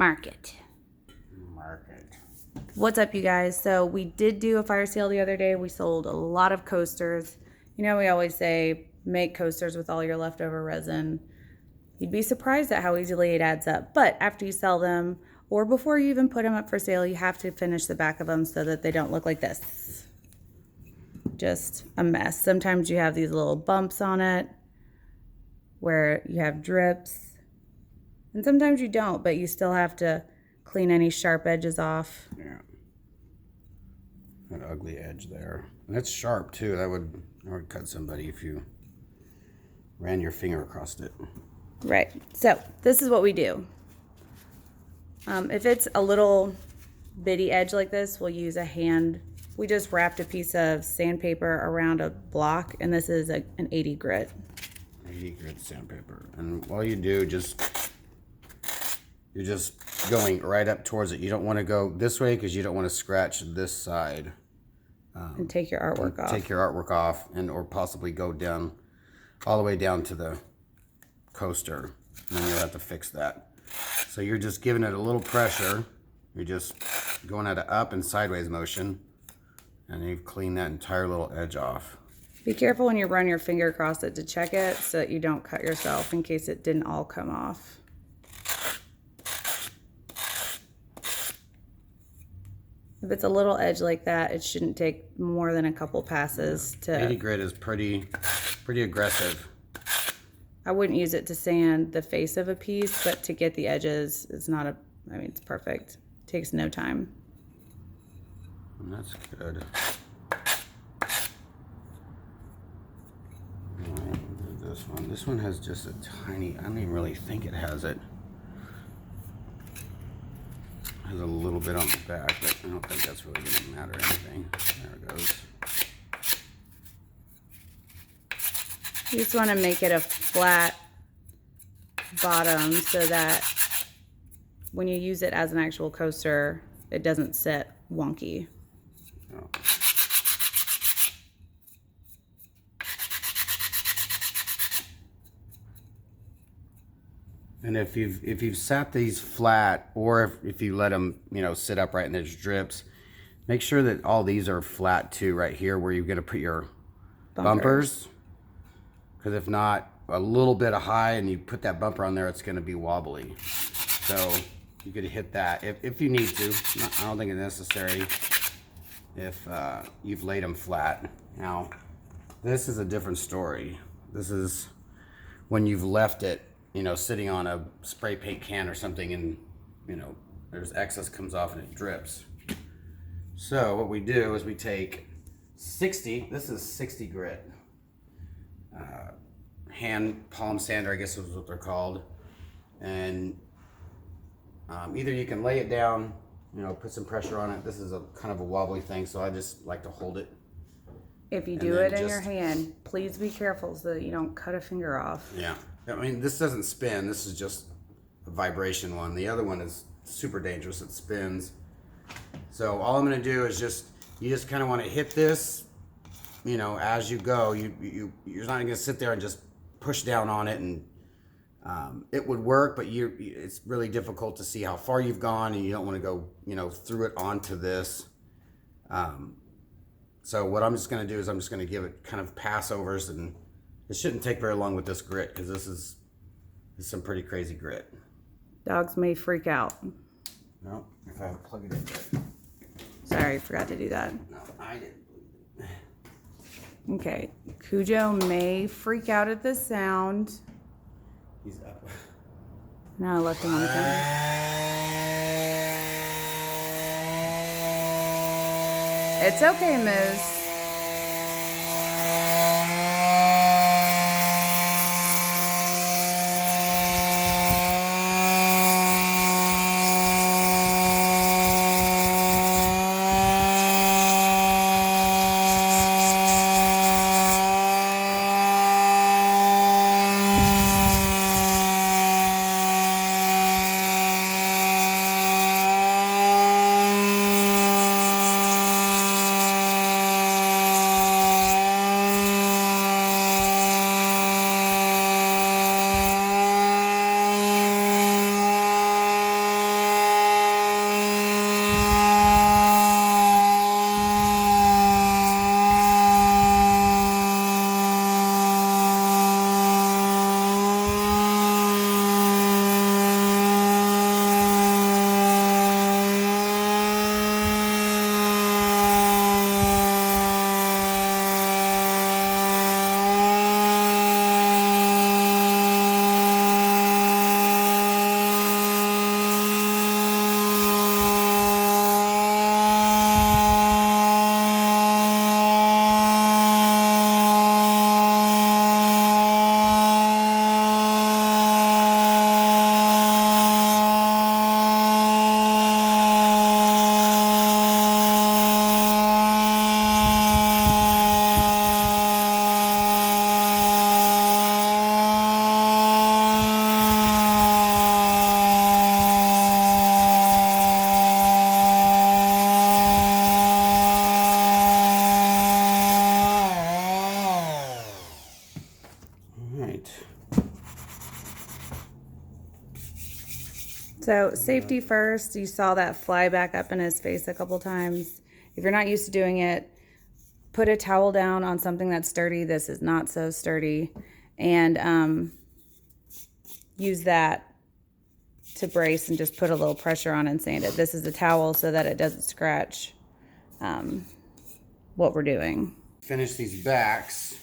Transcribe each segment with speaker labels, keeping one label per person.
Speaker 1: Market.
Speaker 2: Market.
Speaker 1: What's up, you guys? So we did do a fire sale the other day. We sold a lot of coasters. You know, we always say make coasters with all your leftover resin. You'd be surprised at how easily it adds up. But after you sell them, or before you even put them up for sale, you have to finish the back of them so that they don't look like this. Just a mess. Sometimes you have these little bumps on it where you have drips. And sometimes you don't, but you still have to clean any sharp edges off.
Speaker 2: Yeah. That ugly edge there. And it's sharp too. That would cut somebody if you ran your finger across it.
Speaker 1: Right. So this is what we do. If it's a little bitty edge like this, we'll use a hand. We just wrapped a piece of sandpaper around a block, and this is an 80 grit.
Speaker 2: 80 grit sandpaper. And all you do, you're just going right up towards it. You don't want to go this way because you don't want to scratch this side.
Speaker 1: And take your artwork off.
Speaker 2: Take your artwork off, or possibly go down all the way down to the coaster, and then you'll have to fix that. So you're just giving it a little pressure. You're just going at an up and sideways motion, and you've cleaned that entire little edge off.
Speaker 1: Be careful when you run your finger across it to check it so that you don't cut yourself in case it didn't all come off. If it's a little edge like that, it shouldn't take more than a couple passes to...
Speaker 2: 80 grit is pretty aggressive.
Speaker 1: I wouldn't use it to sand the face of a piece, but to get the edges, it's not a... I mean, it's perfect. It takes no time.
Speaker 2: And that's good. This one. This one has just a tiny... I don't even really think it has it. Has a little bit on the back, but I don't think that's really going to matter anything. There it goes.
Speaker 1: You just want to make it a flat bottom so that when you use it as an actual coaster, it doesn't sit wonky.
Speaker 2: Oh. And if you've sat these flat, or if you let them, sit upright and there's drips, make sure that all these are flat too, right here where you're gonna put your bumpers. Because if not, a little bit of high and you put that bumper on there, it's gonna be wobbly. So you could hit that if you need to. I don't think it's necessary if you've laid them flat. Now, this is a different story. This is when you've left it, sitting on a spray paint can or something, and there's excess comes off and it drips. So what we do is we take 60, this is 60 grit, hand palm sander, I guess is what they're called. And either you can lay it down, put some pressure on it. This is a kind of a wobbly thing, so I just like to hold it.
Speaker 1: If you do it in your hand, please be careful so that you don't cut a finger off.
Speaker 2: Yeah. I mean, this doesn't spin. This is just a vibration one. The other one is super dangerous. It spins. So all I'm going to do is you just kind of want to hit this, as you go. You're not going to sit there and just push down on it, and it would work, but it's really difficult to see how far you've gone, and you don't want to go, through it onto this. So what I'm just going to do is I'm just going to give it kind of passovers, and it shouldn't take very long with this grit, because this is some pretty crazy grit.
Speaker 1: Dogs may freak out.
Speaker 2: No, if I plug it in there.
Speaker 1: Sorry, forgot to do that.
Speaker 2: No, I didn't.
Speaker 1: Okay, Cujo may freak out at this sound.
Speaker 2: He's up.
Speaker 1: Now I left him on the counter. It's okay, Moose. So safety first. You saw that fly back up in his face a couple times. If you're not used to doing it, put a towel down on something that's sturdy. This is not so sturdy. And use that to brace and just put a little pressure on and sand it. This is a towel so that it doesn't scratch what we're doing.
Speaker 2: Finish these backs.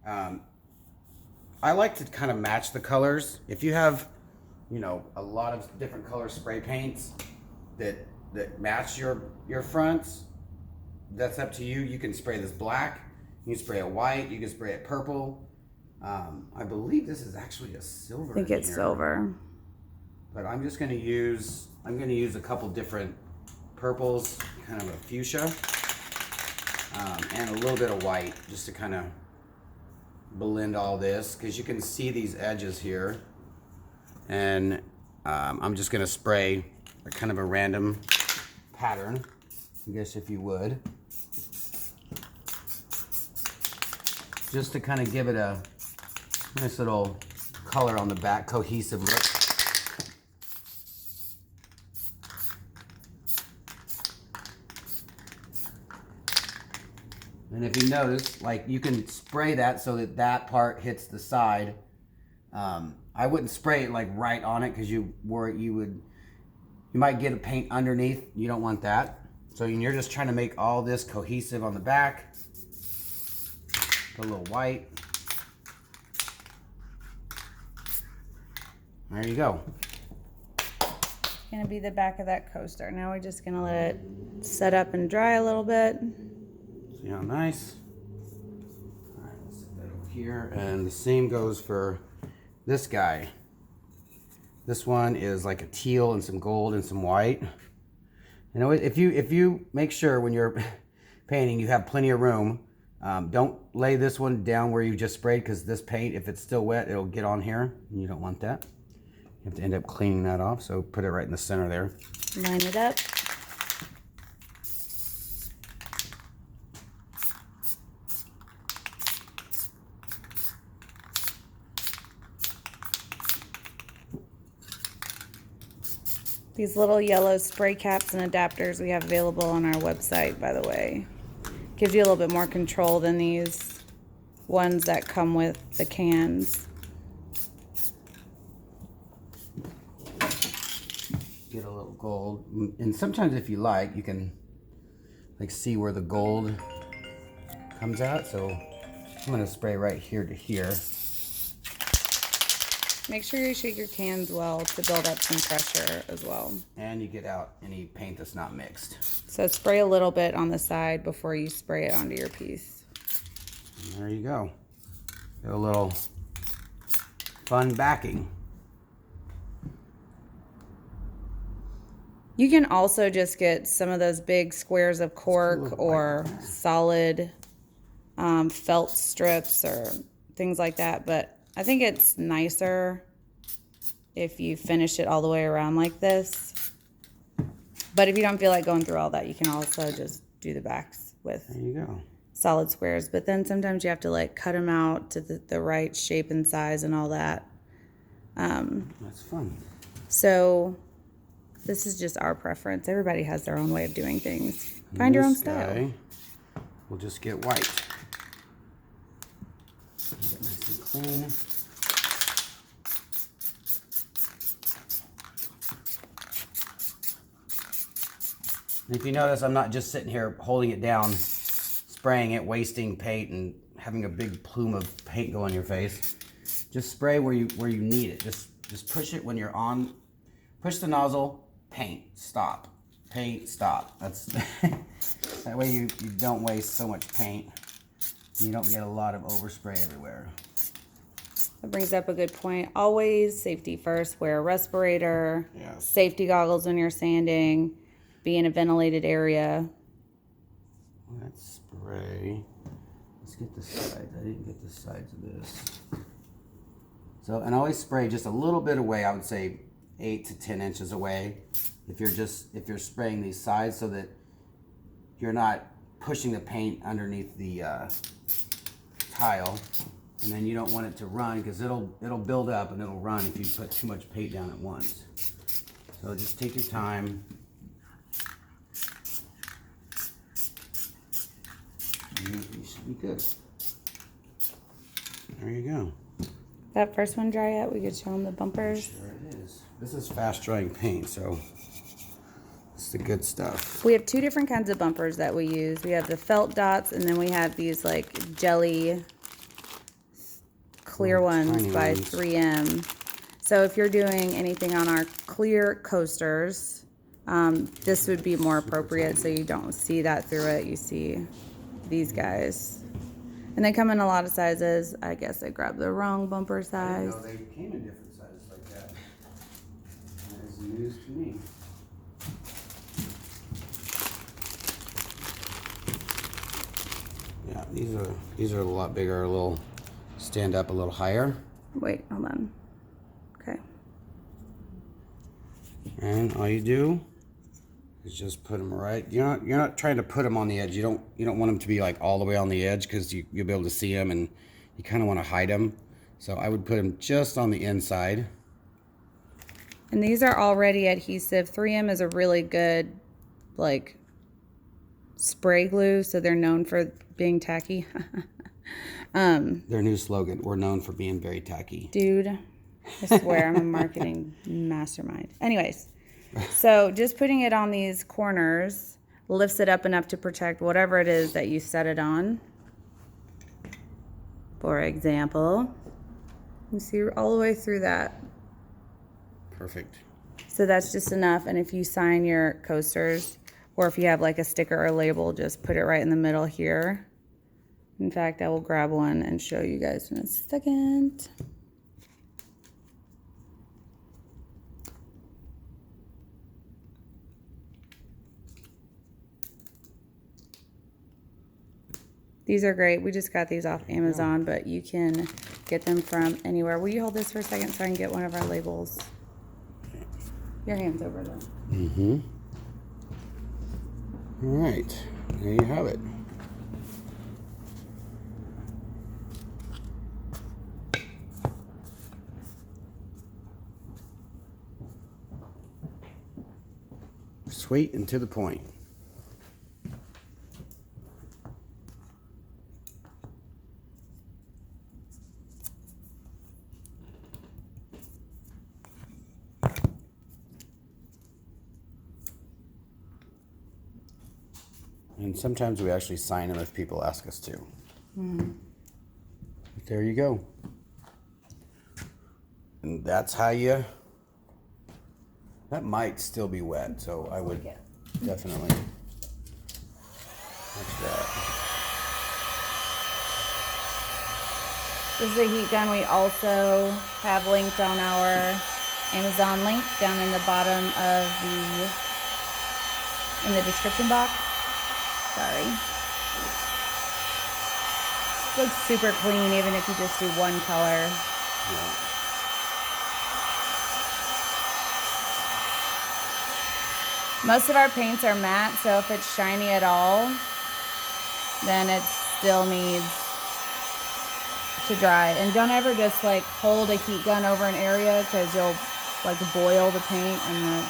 Speaker 2: I like to kind of match the colors. If you have, you know, a lot of different color spray paints that match your fronts, that's up to you. You can spray this black, you can spray it white, you can spray it purple. I believe this is actually a silver.
Speaker 1: I think it's silver.
Speaker 2: But I'm just going to use, a couple different purples, kind of a fuchsia, and a little bit of white, just to kind of blend all this, because you can see these edges here. And I'm just going to spray a kind of a random pattern, I guess, if you would, just to kind of give it a nice little color on the back, cohesive look. And if you notice, like, you can spray that so that that part hits the side. I wouldn't spray it like right on it, because you might get a paint underneath. You don't want that. So you're just trying to make all this cohesive on the back. Put a little white. There you go.
Speaker 1: Gonna be the back of that coaster. Now we're just gonna let it set up and dry a little bit.
Speaker 2: See how nice? All right, let's set that over here. And the same goes for this guy. This one is like a teal and some gold and some white. You know, if you make sure when you're painting you have plenty of room, don't lay this one down where you just sprayed, because this paint, if it's still wet, it'll get on here, and you don't want that. You have to end up cleaning that off, so put it right in the center there.
Speaker 1: Line it up. These little yellow spray caps and adapters we have available on our website, by the way. Gives you a little bit more control than these ones that come with the cans.
Speaker 2: Get a little gold. And sometimes if you like, you can like see where the gold comes out. So I'm going to spray right here to here.
Speaker 1: Make sure you shake your cans well to build up some pressure as well.
Speaker 2: And you get out any paint that's not mixed.
Speaker 1: So spray a little bit on the side before you spray it onto your piece.
Speaker 2: And there you go. Get a little fun backing.
Speaker 1: You can also just get some of those big squares of cork or solid felt strips or things like that, but I think it's nicer if you finish it all the way around like this. But if you don't feel like going through all that, you can also just do the backs with
Speaker 2: There you go.
Speaker 1: solid squares. But then sometimes you have to like cut them out to the right shape and size and all that.
Speaker 2: That's fun.
Speaker 1: So this is just our preference. Everybody has their own way of doing things. Find your own style.
Speaker 2: We'll just get white. Get nice and clean. And if you notice, I'm not just sitting here holding it down, spraying it, wasting paint, and having a big plume of paint go on your face. Just spray where you need it. Just push it when you're on. Push the nozzle, paint, stop. Paint, stop. That's that way you don't waste so much paint. And you don't get a lot of overspray everywhere.
Speaker 1: That brings up a good point. Always safety first. Wear a respirator.
Speaker 2: Yes.
Speaker 1: Safety goggles when you're sanding. Be in a ventilated area.
Speaker 2: Let's spray. Let's get the sides. I didn't get the sides of this. So, and always spray just a little bit away. I would say 8 to 10 inches away. If you're spraying these sides, so that you're not pushing the paint underneath the tile, and then you don't want it to run, because it'll build up and it'll run if you put too much paint down at once. So just take your time. You should be good. There you go.
Speaker 1: That first one dry yet? We could show them the bumpers.
Speaker 2: Sure it is. This is fast drying paint, so it's the good stuff.
Speaker 1: We have two different kinds of bumpers that we use. We have the felt dots, and then we have these like jelly clear ones by 3M. So if you're doing anything on our clear coasters, this would be more appropriate so you don't see that through it. You see these guys. And they come in a lot of sizes. I guess I grabbed the wrong bumper size.
Speaker 2: I didn't know they came in different sizes like that. That is news to me. Yeah, these are a lot bigger, a little stand up a little higher.
Speaker 1: Wait, hold on. Okay.
Speaker 2: And all you do is just put them right. You're not trying to put them on the edge. You don't want them to be like all the way on the edge because you'll be able to see them, and you kind of want to hide them. So I would put them just on the inside.
Speaker 1: And these are already adhesive. 3M is a really good like spray glue, so they're known for being tacky.
Speaker 2: Their new slogan: we're known for being very tacky.
Speaker 1: Dude, I swear I'm a marketing mastermind. Anyways, so just putting it on these corners lifts it up enough to protect whatever it is that you set it on. For example, you see all the way through that.
Speaker 2: Perfect.
Speaker 1: So that's just enough. And if you sign your coasters, or if you have like a sticker or label, just put it right in the middle here. In fact, I will grab one and show you guys in a second. These are great. We just got these off Amazon, but you can get them from anywhere. Will you hold this for a second so I can get one of our labels? Your hand's over there.
Speaker 2: Mm-hmm. All right. There you have it. Sweet and to the point. And sometimes we actually sign them if people ask us to.
Speaker 1: Mm-hmm.
Speaker 2: But there you go. And that's how you... That might still be wet, so I would definitely watch that.
Speaker 1: This is a heat gun we also have linked on our Amazon link down in the bottom of in the description box. Sorry. Looks super clean even if you just do one color.
Speaker 2: Yeah.
Speaker 1: Most of our paints are matte, so if it's shiny at all, then it still needs to dry. And don't ever just like hold a heat gun over an area because you'll like boil the paint and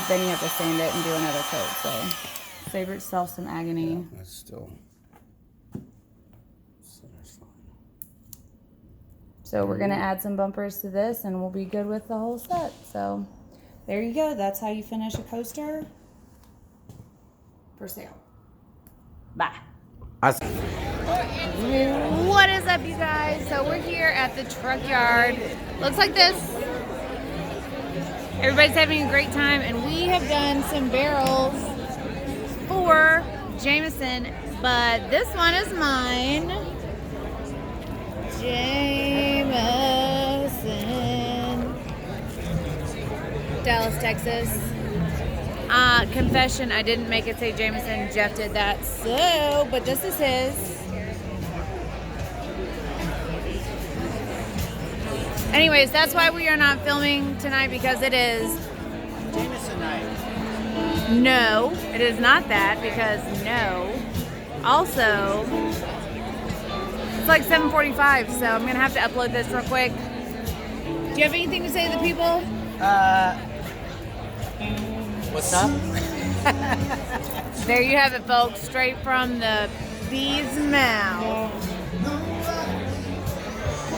Speaker 1: then you have to sand it and do another coat. So save yourself some agony.
Speaker 2: Yeah, that's still...
Speaker 1: So we're gonna add some bumpers to this and we'll be good with the whole set. So there you go. That's how you finish a coaster for sale. Bye. What is up, you guys? So we're here at the truck yard. Looks like this. Everybody's having a great time, and we have done some barrels for Jameson, but this one is mine. Jameson, Dallas, Texas. Confession, I didn't make it say Jameson. Jeff did that, so, but this is his. Anyways, that's why we are not filming tonight, because it is
Speaker 2: Jameson night.
Speaker 1: no, it is not that, because no. Also, it's like 7:45, so I'm gonna have to upload this real quick. Do you have anything to say to the people?
Speaker 3: What's up?
Speaker 1: There you have it, folks. Straight from the bee's mouth.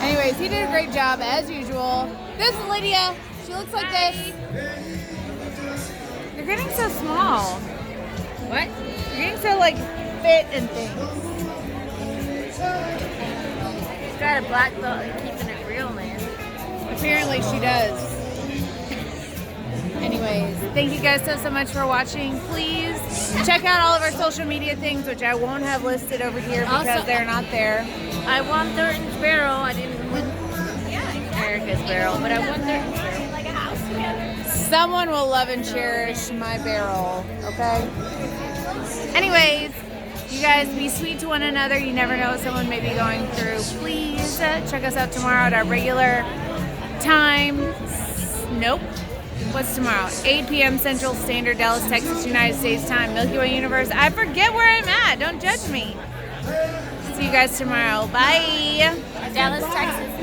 Speaker 1: Anyways, he did a great job as usual. This is Lydia. She looks like this. You're getting so small.
Speaker 4: What?
Speaker 1: You're getting so like fit and things.
Speaker 4: She's got a black belt and keeping it real, man.
Speaker 1: Apparently she does. Anyways, thank you guys so much for watching. Please check out all of our social media things, which I won't have listed over here because
Speaker 4: Also,
Speaker 1: they're not there.
Speaker 4: I won Thurton's barrel. I didn't win Erica's barrel, but I won Thurton's barrel. Like a house together.
Speaker 1: Someone will love and cherish my barrel, okay? Anyways, you guys be sweet to one another. You never know what someone may be going through. Please check us out tomorrow at our regular time. Nope. What's tomorrow? 8 p.m. Central Standard, Dallas, Texas, United States time. Milky Way Universe. I forget where I'm at. Don't judge me. See you guys tomorrow. Bye.
Speaker 4: Dallas, Texas.